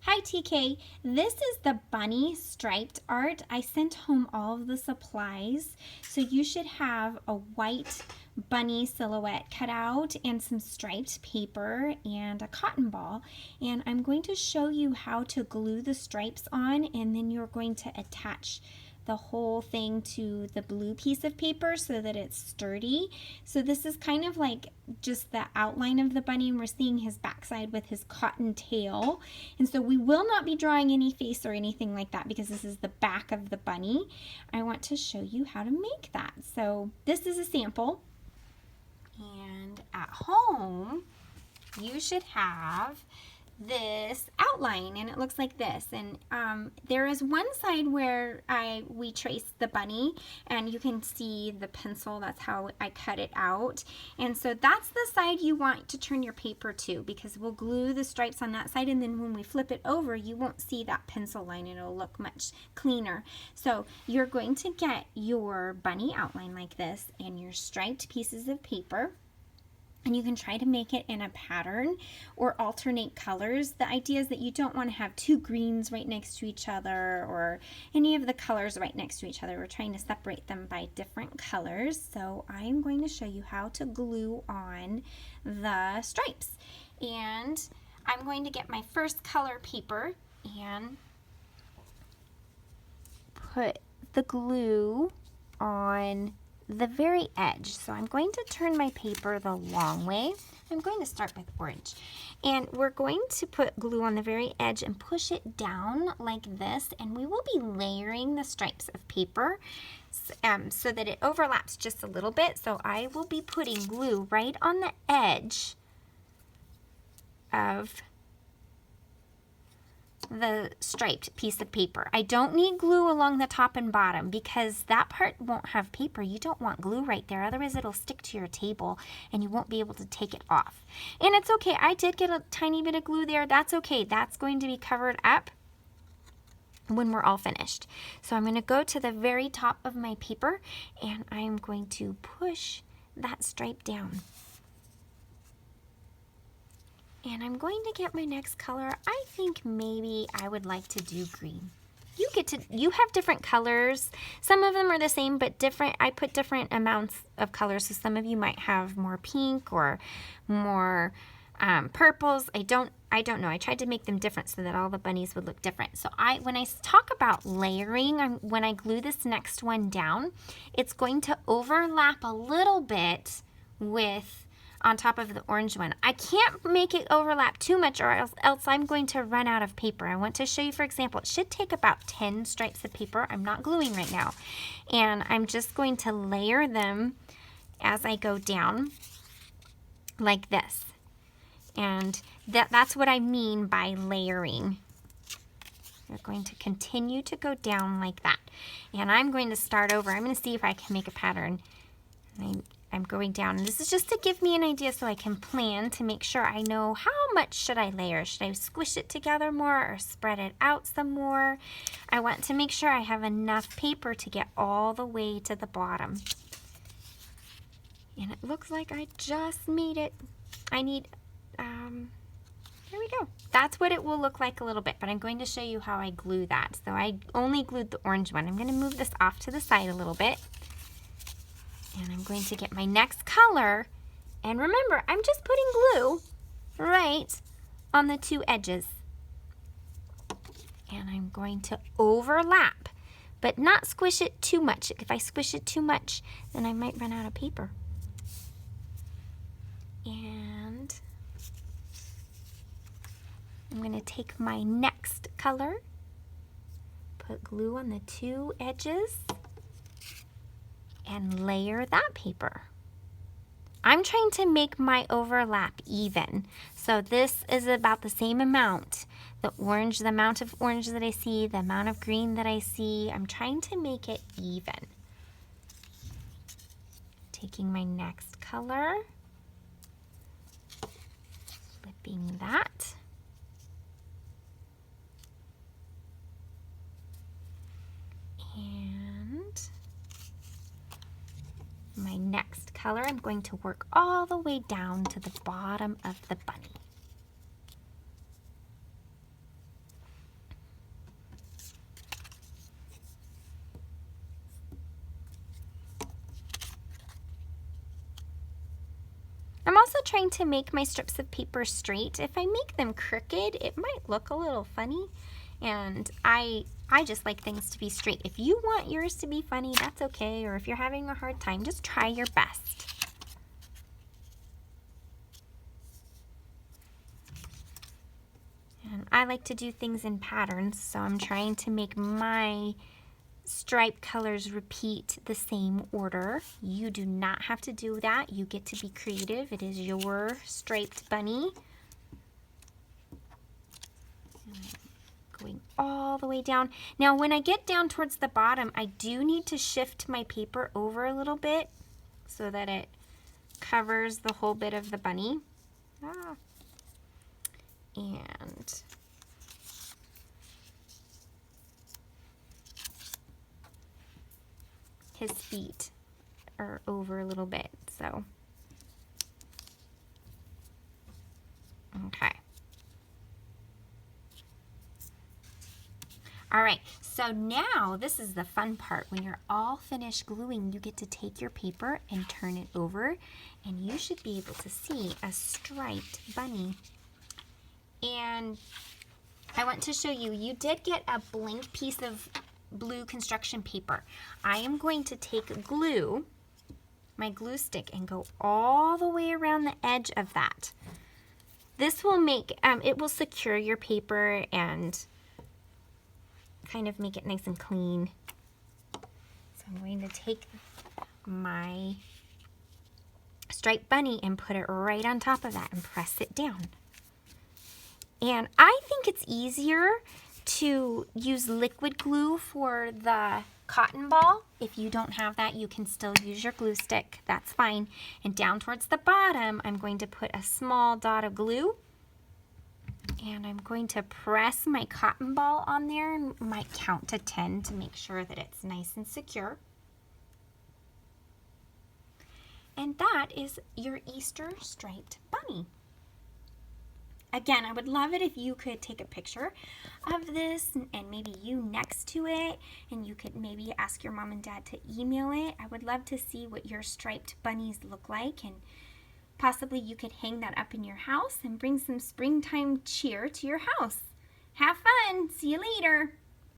Hi TK, this is the bunny striped art. I sent home all of the supplies, so you should have a white bunny silhouette cut out and some striped paper and a cotton ball. And I'm going to show you how to glue the stripes on, and then you're going to attach the whole thing to the blue piece of paper so that it's sturdy. So this is kind of like just the outline of the bunny, and we're seeing his backside with his cotton tail. And so we will not be drawing any face or anything like that because this is the back of the bunny. I want to show you how to make that. So this is a sample. And at home, you should have this outline, and it looks like this. And there is one side where we traced the bunny, and you can see the pencil. That's how I cut it out. And so that's the side you want to turn your paper to, because we'll glue the stripes on that side, and then when we flip it over, you won't see that pencil line. It'll look much cleaner. So you're going to get your bunny outline like this and your striped pieces of paper. And you can try to make it in a pattern or alternate colors. The idea is that you don't want to have two greens right next to each other or any of the colors right next to each other. We're trying to separate them by different colors. So I'm going to show you how to glue on the stripes. And I'm going to get my first color paper and put the glue on the very edge. So I'm going to turn my paper the long way. I'm going to start with orange. And we're going to put glue on the very edge and push it down like this, and we will be layering the stripes of paper so that it overlaps just a little bit. So I will be putting glue right on the edge of the striped piece of paper. I don't need glue along the top and bottom because that part won't have paper. You don't want glue right there, otherwise it'll stick to your table and you won't be able to take it off. And it's okay, I did get a tiny bit of glue there. That's okay, that's going to be covered up when we're all finished. So I'm going to go to the very top of my paper and I'm going to push that stripe down. And I'm going to get my next color. I think maybe I would like to do green. You have different colors. Some of them are the same, but different. I put different amounts of colors. So some of you might have more pink or more purples. I don't know. I tried to make them different so that all the bunnies would look different. So when I talk about layering, when I glue this next one down, it's going to overlap a little bit with on top of the orange one. I can't make it overlap too much or else I'm going to run out of paper. I want to show you, for example, it should take about 10 stripes of paper. I'm not gluing right now. And I'm just going to layer them as I go down like this. And that's what I mean by layering. You're going to continue to go down like that. And I'm going to start over. I'm going to see if I can make a pattern. I'm going down, and this is just to give me an idea so I can plan to make sure I know how much should I layer. Should I squish it together more or spread it out some more? I want to make sure I have enough paper to get all the way to the bottom. And it looks like I just made it. I need, there we go. That's what it will look like a little bit, but I'm going to show you how I glue that. So I only glued the orange one. I'm going to move this off to the side a little bit. And I'm going to get my next color. And remember, I'm just putting glue right on the two edges. And I'm going to overlap, but not squish it too much. If I squish it too much, then I might run out of paper. And I'm going to take my next color, put glue on the two edges, and layer that paper. I'm trying to make my overlap even. So this is about the same amount. The amount of orange that I see, the amount of green that I see, I'm trying to make it even. Taking my next color, flipping that. My next color, I'm going to work all the way down to the bottom of the bunny. trying to make my strips of paper straight. If I make them crooked, it might look a little funny, and I just like things to be straight. If you want yours to be funny, that's okay, or if you're having a hard time, just try your best. And I like to do things in patterns, so I'm trying to make my stripe colors repeat the same order. You do not have to do that. You get to be creative. It is your striped bunny. Going all the way down. Now when I get down towards the bottom, I do need to shift my paper over a little bit so that it covers the whole bit of the bunny. And his feet are over a little bit, so okay. All right, so now this is the fun part. When you're all finished gluing, you get to take your paper and turn it over, and you should be able to see a striped bunny. And I want to show you, you did get a blank piece of blue construction paper. I am going to take glue, my glue stick, and go all the way around the edge of that. This will make, it will secure your paper and kind of make it nice and clean. So I'm going to take my striped bunny and put it right on top of that and press it down. And I think it's easier to use liquid glue for the cotton ball. If you don't have that, you can still use your glue stick. That's fine. And down towards the bottom, I'm going to put a small dot of glue. And I'm going to press my cotton ball on there and might count to 10 to make sure that it's nice and secure. And that is your Easter striped bunny. Again, I would love it if you could take a picture of this and maybe you next to it, and you could maybe ask your mom and dad to email it. I would love to see what your striped bunnies look like, and possibly you could hang that up in your house and bring some springtime cheer to your house. Have fun! See you later!